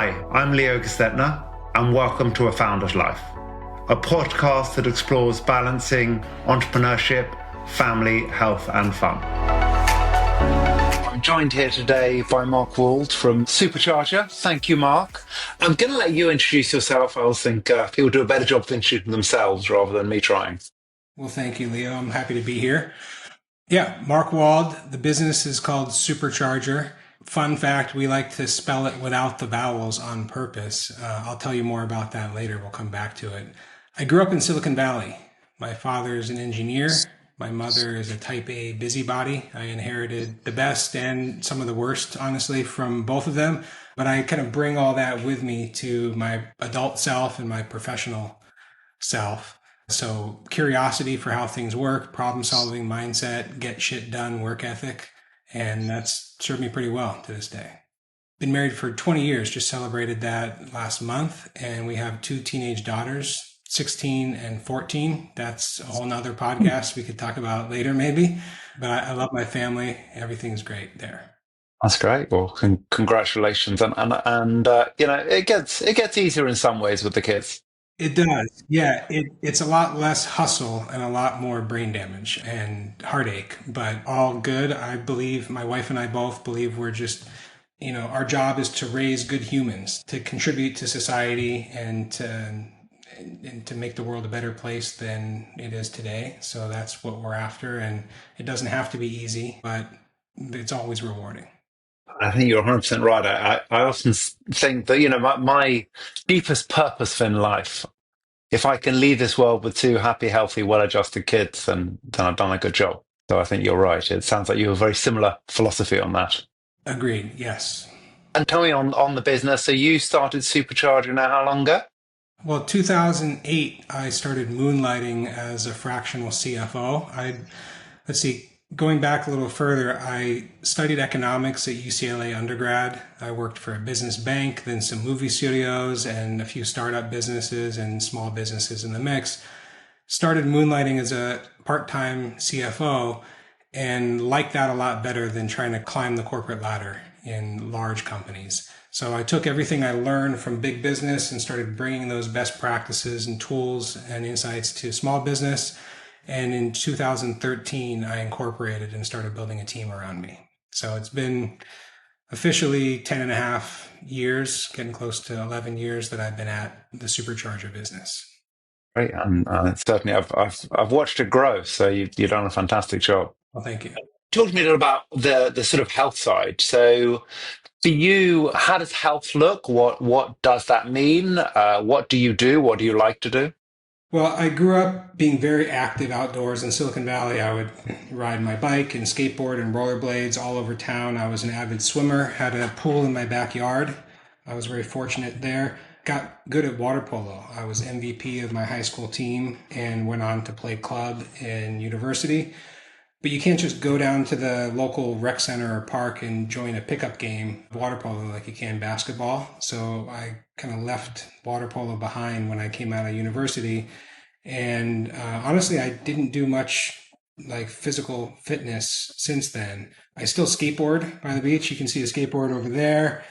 Hi, I'm Leo Gestetner, and welcome to A Founder's Life, a podcast that explores balancing entrepreneurship, family, health, and fun. I'm joined here today by Mark Wald from Supercharger. Thank you, Mark. I'm going to let you introduce yourself. I always think people do a better job of introducing themselves rather than me trying. Well, thank you, Leo. I'm happy to be here. Yeah, Mark Wald. The business is called Supercharger. Fun fact, we like to spell it without the vowels on purpose. I'll tell you more about that later. We'll come back to it. I grew up in Silicon Valley. My father is an engineer. My mother is a type A busybody. I inherited the best and some of the worst, honestly, from both of them. But I kind of bring all that with me to my adult self and my professional self. So curiosity for how things work, problem solving mindset, get shit done, work ethic. And that's served me pretty well to this day. Been married for 20 years, just celebrated that last month. And we have two teenage daughters, 16 and 14. That's a whole nother podcast we could talk about later maybe. But I love my family. Everything's great there. That's great. Well, congratulations. And it gets easier in some ways with the kids. It does. Yeah, it's a lot less hustle and a lot more brain damage and heartache, but all good. I believe, my wife and I both believe we're just, our job is to raise good humans, to contribute to society and to make the world a better place than it is today. So that's what we're after. And it doesn't have to be easy, but it's always rewarding. I think you're 100% right. I often think that, my deepest purpose in life, if I can leave this world with two happy, healthy, well-adjusted kids, then I've done a good job. So I think you're right. It sounds like you have a very similar philosophy on that. Agreed. Yes. And tell me on the business. So you started Supercharger now how long ago? Well, 2008, I started moonlighting as a fractional CFO. Going back a little further, I studied economics at UCLA undergrad. I worked for a business bank, then some movie studios and a few startup businesses and small businesses in the mix. Started moonlighting as a part-time CFO and liked that a lot better than trying to climb the corporate ladder in large companies. So I took everything I learned from big business and started bringing those best practices and tools and insights to small business. And in 2013, I incorporated and started building a team around me. So it's been officially 10 and a half years, getting close to 11 years that I've been at the Supercharger business. Great. And certainly I've watched it grow. So you've done a fantastic job. Well, thank you. Talk to me a little about the sort of health side. So for you, how does health look? What does that mean? What do you do? What do you like to do? Well, I grew up being very active outdoors in Silicon Valley. I would ride my bike and skateboard and rollerblades all over town. I was an avid swimmer, had a pool in my backyard. I was very fortunate there. Got good at water polo. I was MVP of my high school team and went on to play club in university. But you can't just go down to the local rec center or park and join a pickup game of water polo like you can basketball. So I kind of left water polo behind when I came out of university. And honestly, I didn't do much like physical fitness since then. I still skateboard by the beach. You can see a skateboard over there.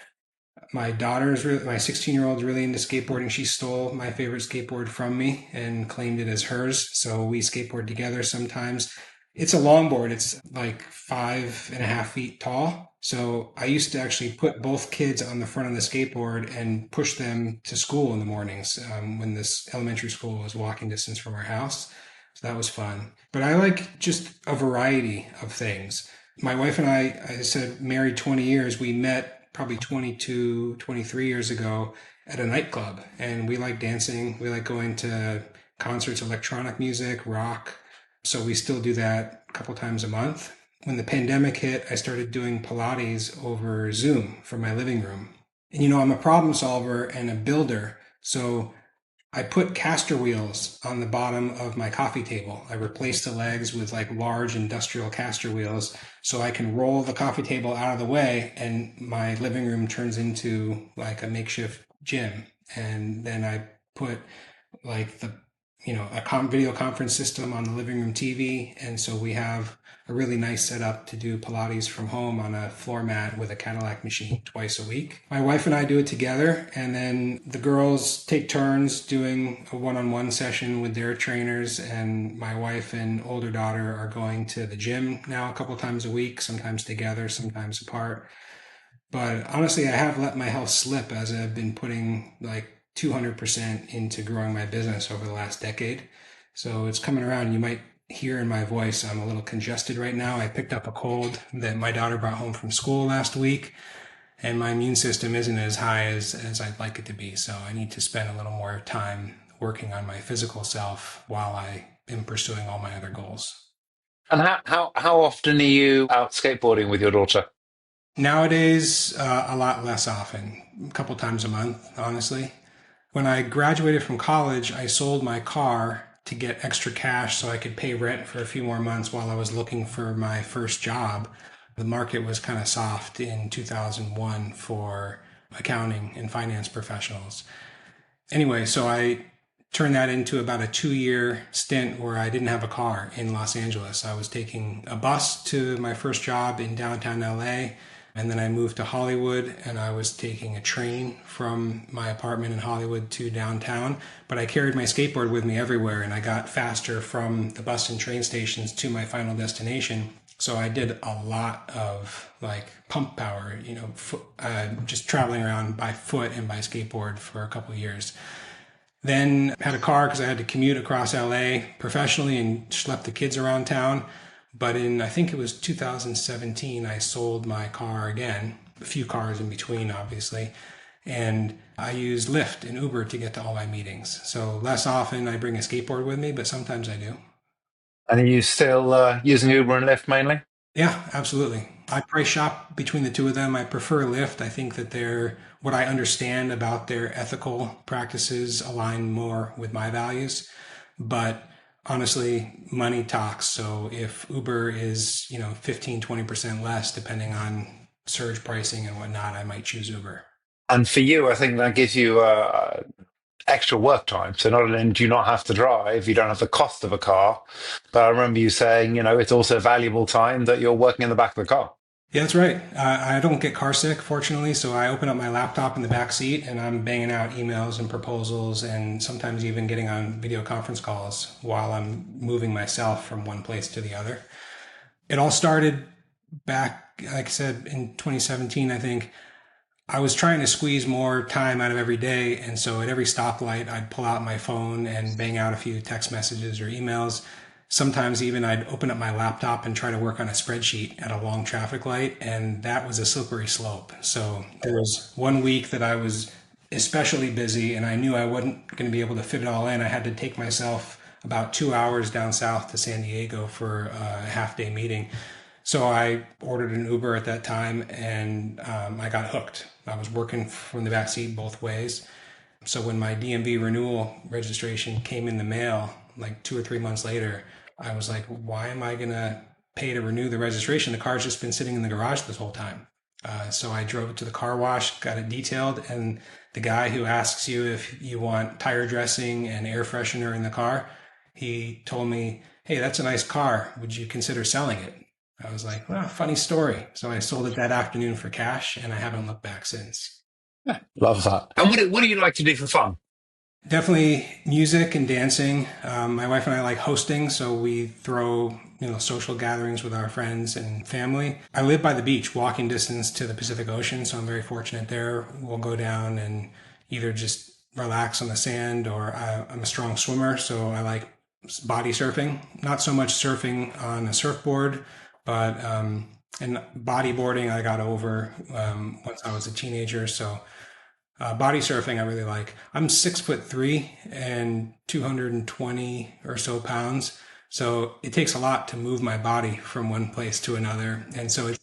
My 16-year-old is really into skateboarding. She stole my favorite skateboard from me and claimed it as hers. So we skateboard together sometimes. It's a longboard. It's like 5.5 feet tall. So I used to actually put both kids on the front of the skateboard and push them to school in the mornings when this elementary school was walking distance from our house. So that was fun. But I like just a variety of things. My wife and I said, married 20 years. We met probably 22, 23 years ago at a nightclub. And we like dancing. We like going to concerts, electronic music, rock. So we still do that a couple times a month. When the pandemic hit, I started doing Pilates over Zoom from my living room. And I'm a problem solver and a builder. So I put caster wheels on the bottom of my coffee table. I replaced the legs with like large industrial caster wheels so I can roll the coffee table out of the way and my living room turns into like a makeshift gym. And then I put like the video conference system on the living room TV. And so we have a really nice setup to do Pilates from home on a floor mat with a Cadillac machine twice a week. My wife and I do it together, and then the girls take turns doing a one-on-one session with their trainers, and my wife and older daughter are going to the gym now a couple times a week, sometimes together, sometimes apart. But honestly, I have let my health slip as I've been putting like 200% into growing my business over the last decade. So it's coming around. You might hear in my voice, I'm a little congested right now. I picked up a cold that my daughter brought home from school last week, and my immune system isn't as high as I'd like it to be. So I need to spend a little more time working on my physical self while I am pursuing all my other goals. And how often are you out skateboarding with your daughter? Nowadays, a lot less often, a couple times a month, honestly. When I graduated from college, I sold my car to get extra cash so I could pay rent for a few more months while I was looking for my first job. The market was kind of soft in 2001 for accounting and finance professionals. Anyway, so I turned that into about a 2-year stint where I didn't have a car in Los Angeles. I was taking a bus to my first job in downtown LA. And then I moved to Hollywood, and I was taking a train from my apartment in Hollywood to downtown. But I carried my skateboard with me everywhere, and I got faster from the bus and train stations to my final destination. So I did a lot of like pump power, just traveling around by foot and by skateboard for a couple of years. Then had a car because I had to commute across LA professionally and schlep the kids around town. But I think it was 2017, I sold my car again, a few cars in between, obviously. And I use Lyft and Uber to get to all my meetings. So less often I bring a skateboard with me, but sometimes I do. And are you still using Uber and Lyft mainly? Yeah, absolutely. I price shop between the two of them. I prefer Lyft. I think that what I understand about their ethical practices align more with my values. But honestly, money talks. So if Uber is, 15, 20% less, depending on surge pricing and whatnot, I might choose Uber. And for you, I think that gives you extra work time. So not only do you not have to drive, you don't have the cost of a car, but I remember you saying, it's also valuable time that you're working in the back of the car. Yeah, that's right. I don't get car sick, fortunately. So I open up my laptop in the back seat and I'm banging out emails and proposals and sometimes even getting on video conference calls while I'm moving myself from one place to the other. It all started back, like I said, in 2017, I think. I was trying to squeeze more time out of every day. And so at every stoplight, I'd pull out my phone and bang out a few text messages or emails. Sometimes even I'd open up my laptop and try to work on a spreadsheet at a long traffic light, and that was a slippery slope. So there was one week that I was especially busy, and I knew I wasn't going to be able to fit it all in. I had to take myself about 2 hours down south to San Diego for a half-day meeting. So I ordered an Uber at that time, and I got hooked. I was working from the backseat both ways. So when my DMV renewal registration came in the mail, like 2 or 3 months later, I was like, why am I going to pay to renew the registration? The car's just been sitting in the garage this whole time. So I drove it to the car wash, got it detailed, and the guy who asks you if you want tire dressing and air freshener in the car, he told me, hey, that's a nice car. Would you consider selling it? I was like, well, funny story. So I sold it that afternoon for cash, and I haven't looked back since. Yeah, love that. And what do you like to do for fun? Definitely music and dancing. My wife and I like hosting, so we throw social gatherings with our friends and family. I live by the beach, walking distance to the Pacific Ocean, so I'm very fortunate there. We'll go down and either just relax on the sand, or I'm a strong swimmer, so I like body surfing. Not so much surfing on a surfboard, but and bodyboarding I got over once I was a teenager, so body surfing I really like. I'm 6'3" and 220 or so pounds. So it takes a lot to move my body from one place to another. And so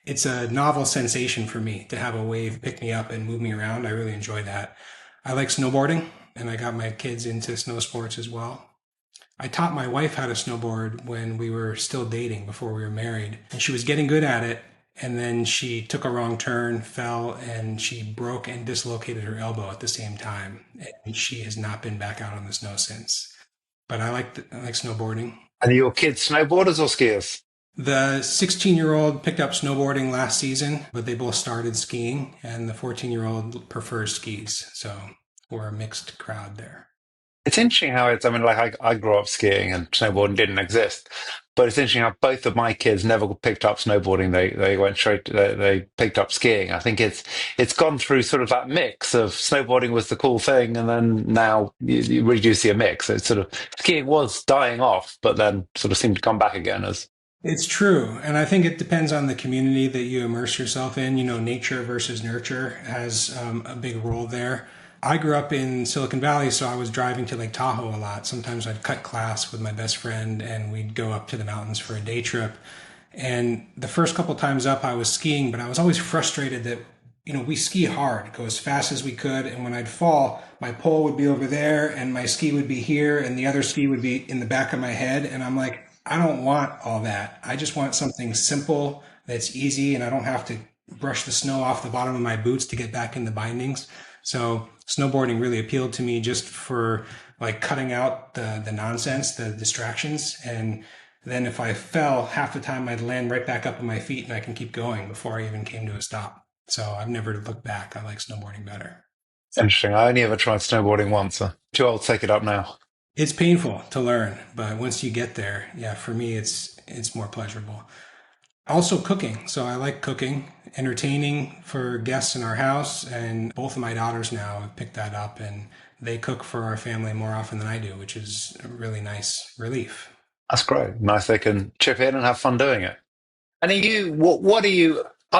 it's a novel sensation for me to have a wave pick me up and move me around. I really enjoy that. I like snowboarding, and I got my kids into snow sports as well. I taught my wife how to snowboard when we were still dating, before we were married, and she was getting good at it. And then she took a wrong turn, fell, and she broke and dislocated her elbow at the same time. And she has not been back out on the snow since. but I like snowboarding. And are your kids snowboarders or skiers? The 16-year-old picked up snowboarding last season, but they both started skiing, and the 14-year-old prefers skis. So we're a mixed crowd there. It's interesting how it's, I mean, like I grew up skiing and snowboarding didn't exist. But it's interesting how both of my kids never picked up snowboarding. They went straight, they picked up skiing. I think it's gone through sort of that mix of snowboarding was the cool thing. And then now you really do see a mix. It's sort of skiing was dying off, but then sort of seemed to come back again as. It's true. And I think it depends on the community that you immerse yourself in. You know, nature versus nurture has a big role there. I grew up in Silicon Valley, so I was driving to Lake Tahoe a lot. Sometimes I'd cut class with my best friend and we'd go up to the mountains for a day trip. And the first couple times up, I was skiing, but I was always frustrated that, you know, we ski hard, go as fast as we could. And when I'd fall, my pole would be over there and my ski would be here and the other ski would be in the back of my head. And I'm like, I don't want all that. I just want something simple that's easy and I don't have to brush the snow off the bottom of my boots to get back in the bindings. So snowboarding really appealed to me just for like cutting out the nonsense, the distractions. And then if I fell, half the time I'd land right back up on my feet and I can keep going before I even came to a stop. So I've never looked back. I like snowboarding better. Interesting. I only ever tried snowboarding once. Too old to take it up now. It's painful to learn, but once you get there, yeah, for me, it's more pleasurable. Also cooking. So I like cooking, entertaining for guests in our house, and both of my daughters now have picked that up and they cook for our family more often than I do, which is a really nice relief. That's great. Nice they can chip in and have fun doing it. And what are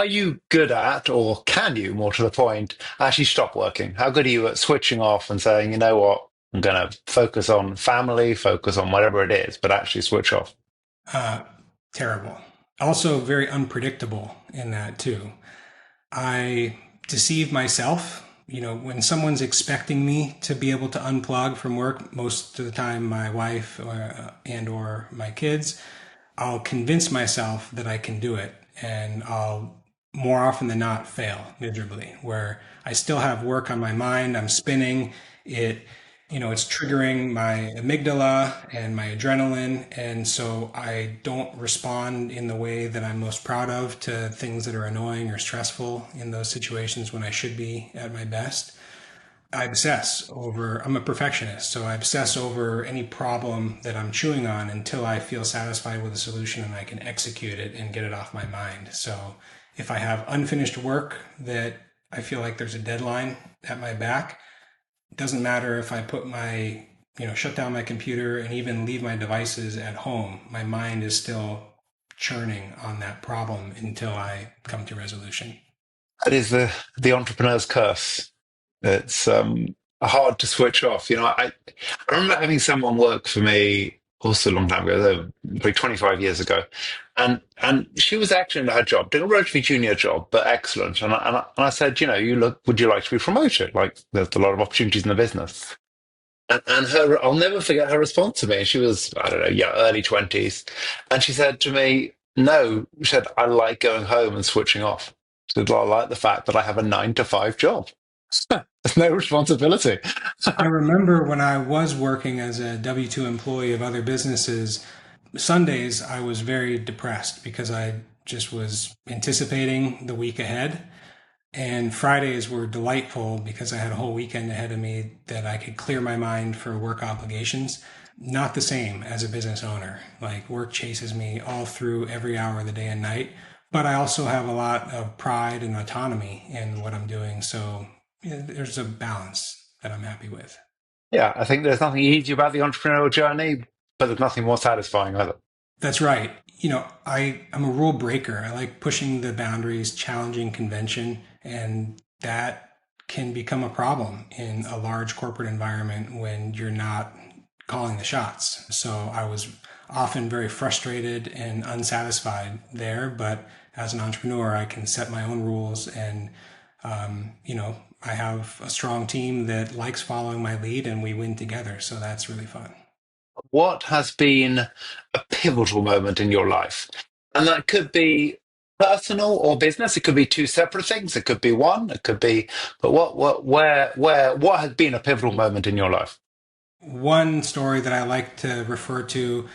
you good at, or can you, more to the point, actually stop working? How good are you at switching off and saying, you know what, I'm going to focus on family, focus on whatever it is, but actually switch off? Uh, Terrible. Also very unpredictable in that too. I deceive myself. You know, when someone's expecting me to be able to unplug from work, most of the time my wife and or my kids, I'll convince myself that I can do it, and I'll more often than not fail miserably, where I still have work on my mind, I'm spinning it, you know, it's triggering my amygdala and my adrenaline, and so I don't respond in the way that I'm most proud of to things that are annoying or stressful in those situations when I should be at my best. I'm a perfectionist, so I obsess over any problem that I'm chewing on until I feel satisfied with a solution and I can execute it and get it off my mind. So if I have unfinished work that I feel like there's a deadline at my back, it doesn't matter if I shut down my computer and even leave my devices at home, my mind is still churning on that problem until I come to resolution. That is the entrepreneur's curse. It's hard to switch off. You know, I remember having someone work for me also a long time ago, probably 25 years ago, and she was excellent at her job, doing a relatively junior job, but excellent. And I said, you know, would you like to be promoted? Like, there's a lot of opportunities in the business. And I'll never forget her response to me. She was, I don't know, yeah, early 20s, and she said to me, "No," she said, "I like going home and switching off. She said, I like the fact that I have a 9 to 5 job." There's no responsibility. I remember when I was working as a W-2 employee of other businesses, Sundays I was very depressed because I just was anticipating the week ahead. And Fridays were delightful because I had a whole weekend ahead of me that I could clear my mind for work obligations. Not the same as a business owner. Like, work chases me all through every hour of the day and night. But I also have a lot of pride and autonomy in what I'm doing. So yeah, there's a balance that I'm happy with. Yeah, I think there's nothing easy about the entrepreneurial journey, but there's nothing more satisfying either. That's right. You know, I'm a rule breaker. I like pushing the boundaries, challenging convention, and that can become a problem in a large corporate environment when you're not calling the shots. So I was often very frustrated and unsatisfied there, but as an entrepreneur, I can set my own rules and, I have a strong team that likes following my lead and we win together. So that's really fun. What has been a pivotal moment in your life? And that could be personal or business. It could be two separate things. It could be one. It could be, but what has been a pivotal moment in your life? One story that I like to refer to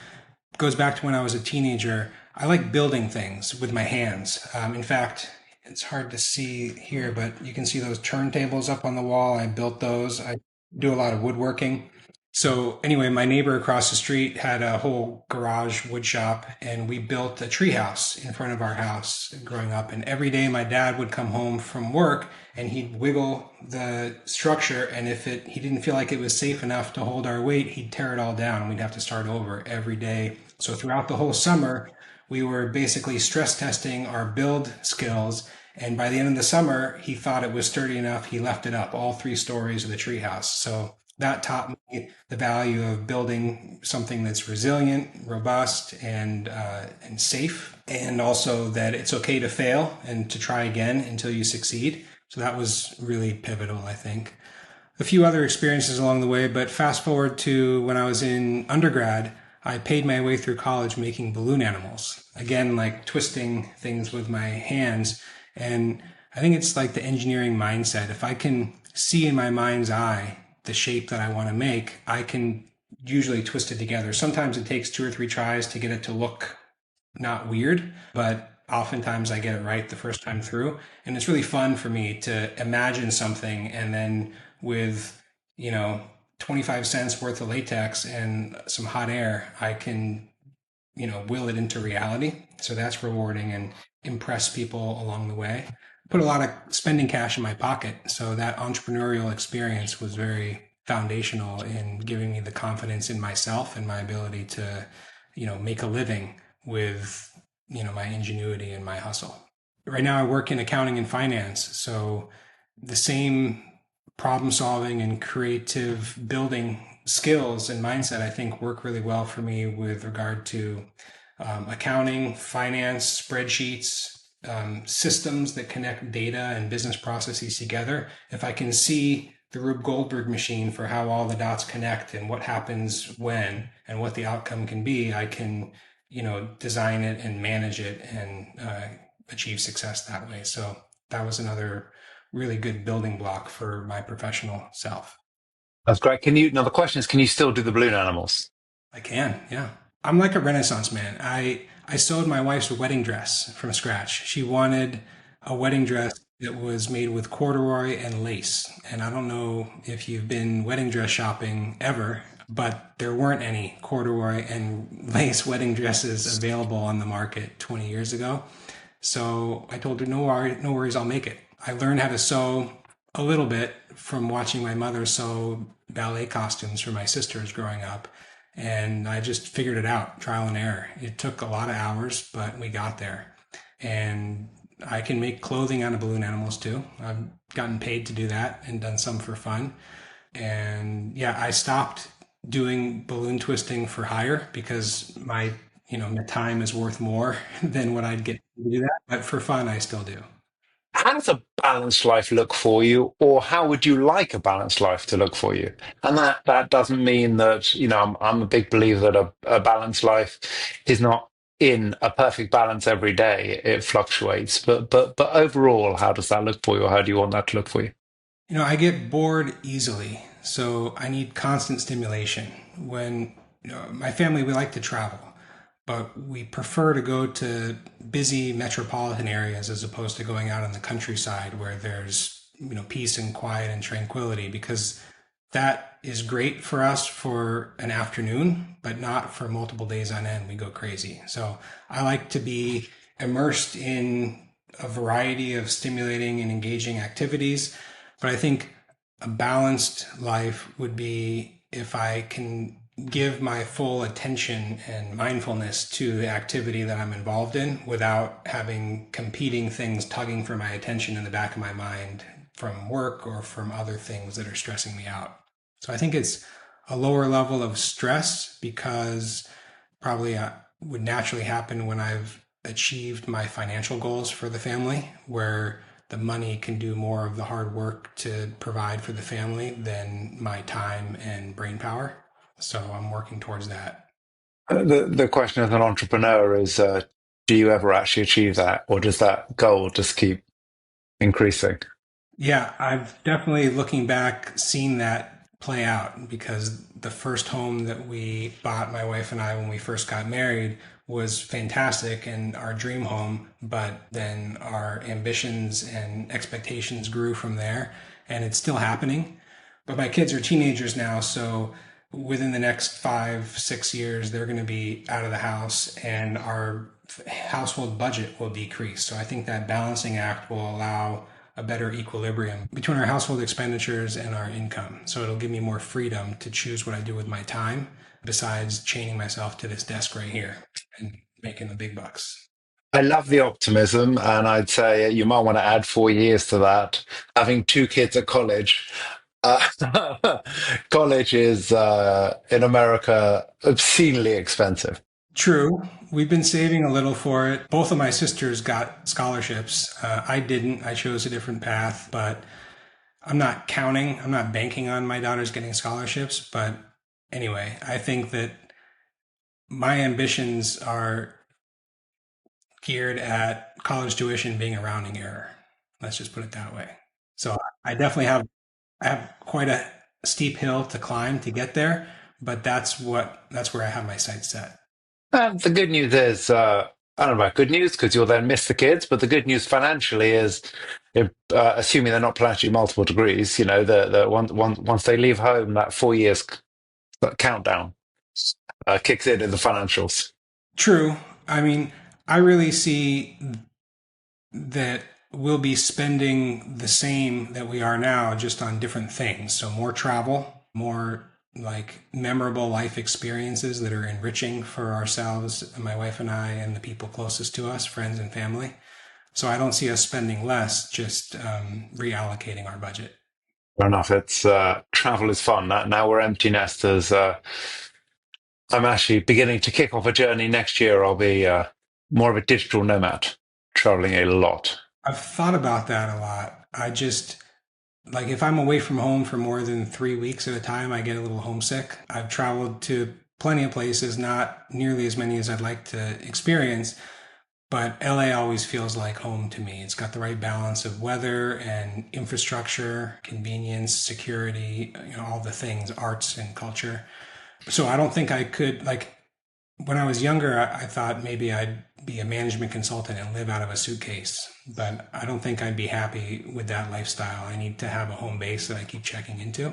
goes back to when I was a teenager. I like building things with my hands. In fact, it's hard to see here, but you can see those turntables up on the wall. I built those. I do a lot of woodworking. So anyway, my neighbor across the street had a whole garage wood shop, and we built a treehouse in front of our house growing up. And every day my dad would come home from work and he'd wiggle the structure, and if he didn't feel like it was safe enough to hold our weight, he'd tear it all down and we'd have to start over every day. So throughout the whole summer, we were basically stress testing our build skills. And by the end of the summer, he thought it was sturdy enough. He left it up all 3 stories of the treehouse. So that taught me the value of building something that's resilient, robust, and safe, and also that it's okay to fail and to try again until you succeed. So that was really pivotal, I think. A few other experiences along the way, but fast forward to when I was in undergrad, I paid my way through college making balloon animals. Again, like twisting things with my hands. And I think it's like the engineering mindset. If I can see in my mind's eye the shape that I want to make, I can usually twist it together. Sometimes it takes 2 or 3 tries to get it to look not weird, but oftentimes I get it right the first time through. And it's really fun for me to imagine something and then with, 25 cents worth of latex and some hot air, I can, will it into reality. So that's rewarding and impress people along the way. Put a lot of spending cash in my pocket. So that entrepreneurial experience was very foundational in giving me the confidence in myself and my ability to, make a living with, my ingenuity and my hustle. Right now I work in accounting and finance. So the same problem solving and creative building skills and mindset, I think, work really well for me with regard to accounting, finance, spreadsheets, systems that connect data and business processes together. If I can see the Rube Goldberg machine for how all the dots connect and what happens when and what the outcome can be, I can, design it and manage it and achieve success that way. So that was another really good building block for my professional self. That's great. Now the question is, can you still do the balloon animals? I can, yeah. I'm like a Renaissance man. I sewed my wife's wedding dress from scratch. She wanted a wedding dress that was made with corduroy and lace. And I don't know if you've been wedding dress shopping ever, but there weren't any corduroy and lace wedding dresses available on the market 20 years ago. So I told her, no worries, I'll make it. I learned how to sew a little bit from watching my mother sew ballet costumes for my sisters growing up. And I just figured it out, trial and error. It took a lot of hours, but we got there. And I can make clothing out of balloon animals too. I've gotten paid to do that and done some for fun. And yeah, I stopped doing balloon twisting for hire because my time is worth more than what I'd get to do that. But for fun, I still do. How does a balanced life look for you, or how would you like a balanced life to look for you? And that doesn't mean that, I'm a big believer that a balanced life is not in a perfect balance every day. It fluctuates. But overall, how does that look for you, or how do you want that to look for you? I get bored easily, so I need constant stimulation. When my family, we like to travel, but we prefer to go to busy metropolitan areas as opposed to going out in the countryside where there's peace and quiet and tranquility, because that is great for us for an afternoon, but not for multiple days on end. We go crazy. So I like to be immersed in a variety of stimulating and engaging activities. But I think a balanced life would be if I can give my full attention and mindfulness to the activity that I'm involved in without having competing things tugging for my attention in the back of my mind from work or from other things that are stressing me out. So I think it's a lower level of stress because probably would naturally happen when I've achieved my financial goals for the family, where the money can do more of the hard work to provide for the family than my time and brain power. So I'm working towards that. The question as an entrepreneur is, do you ever actually achieve that, or does that goal just keep increasing? Yeah, I've definitely looking back seen that play out, because the first home that we bought, my wife and I, when we first got married, was fantastic and our dream home, but then our ambitions and expectations grew from there, and it's still happening. But my kids are teenagers now, so within the next 5-6 years, they're going to be out of the house and our household budget will decrease. So I think that balancing act will allow a better equilibrium between our household expenditures and our income. So it'll give me more freedom to choose what I do with my time, besides chaining myself to this desk right here and making the big bucks. I love the optimism, and I'd say you might want to add 4 years to that. Having two kids at college. College is in America obscenely expensive. True. We've been saving a little for it. Both of my sisters got scholarships. I didn't. I chose a different path, but I'm not banking on my daughters getting scholarships. But anyway, I think that my ambitions are geared at college tuition being a rounding error. Let's just put it that way. So I definitely I have quite a steep hill to climb to get there, but that's where I have my sights set. The good news is, I don't know about good news because you'll then miss the kids, but the good news financially is, assuming they're not planning multiple degrees, once they leave home, that 4 years countdown kicks in the financials. True. I mean, I really see that we'll be spending the same that we are now, just on different things. So more travel, more like memorable life experiences that are enriching for ourselves, my wife and I, and the people closest to us, friends and family. So I don't see us spending less, just reallocating our budget. Fair enough. It's travel is fun. Now we're empty nesters. I'm actually beginning to kick off a journey next year. I'll be more of a digital nomad, traveling a lot. I've thought about that a lot. Like if I'm away from home for more than 3 weeks at a time, I get a little homesick. I've traveled to plenty of places, not nearly as many as I'd like to experience, but LA always feels like home to me. It's got the right balance of weather and infrastructure, convenience, security, all the things, arts and culture. So I don't think I could, like when I was younger, I thought maybe I'd be a management consultant and live out of a suitcase, but I don't think I'd be happy with that lifestyle. I need to have a home base that I keep checking into.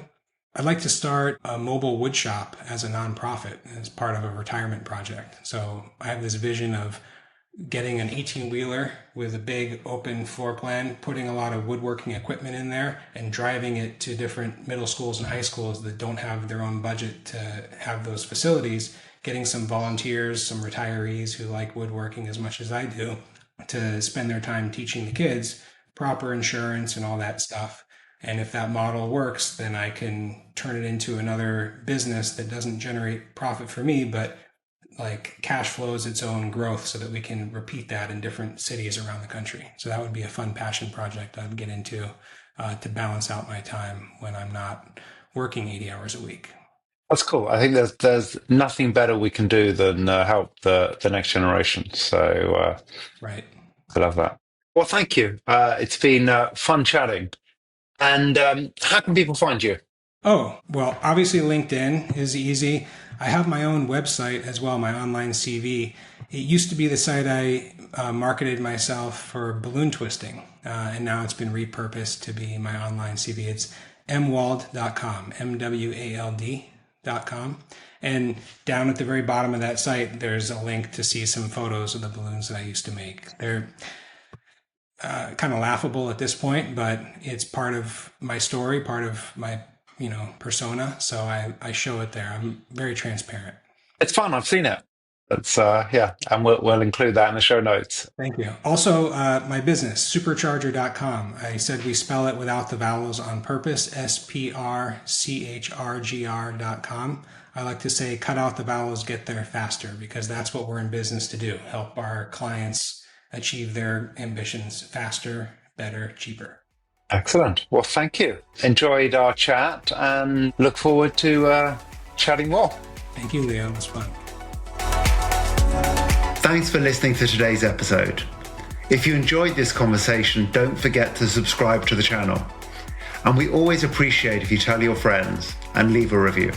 I'd like to start a mobile wood shop as a nonprofit as part of a retirement project. So I have this vision of getting an 18-wheeler with a big open floor plan, putting a lot of woodworking equipment in there, and driving it to different middle schools and high schools that don't have their own budget to have those facilities, getting some volunteers, some retirees who like woodworking as much as I do, to spend their time teaching the kids proper insurance and all that stuff. And if that model works, then I can turn it into another business that doesn't generate profit for me, but like cash flows its own growth, so that we can repeat that in different cities around the country. So that would be a fun passion project I'd get into to balance out my time when I'm not working 80 hours a week. That's cool. I think there's nothing better we can do than help the next generation. So right. I love that. Well, thank you. It's been fun chatting. And how can people find you? Oh, well, obviously LinkedIn is easy. I have my own website as well, my online CV. It used to be the site I marketed myself for balloon twisting, and now it's been repurposed to be my online CV. It's mwald.com, MWALD.com. And down at the very bottom of that site, there's a link to see some photos of the balloons that I used to make. They're kind of laughable at this point, but it's part of my story, part of my persona. So I show it there. I'm very transparent. It's fun. I've seen it. It's and we'll include that in the show notes. Thank you. Also, my business, Supercharger.com. I said we spell it without the vowels on purpose, SPRCHRGR.com. I like to say cut out the vowels, get there faster, because that's what we're in business to do, help our clients achieve their ambitions faster, better, cheaper. Excellent. Well, thank you. Enjoyed our chat and look forward to chatting more. Thank you, Leo. It was fun. Thanks for listening to today's episode. If you enjoyed this conversation, don't forget to subscribe to the channel. And we always appreciate if you tell your friends and leave a review.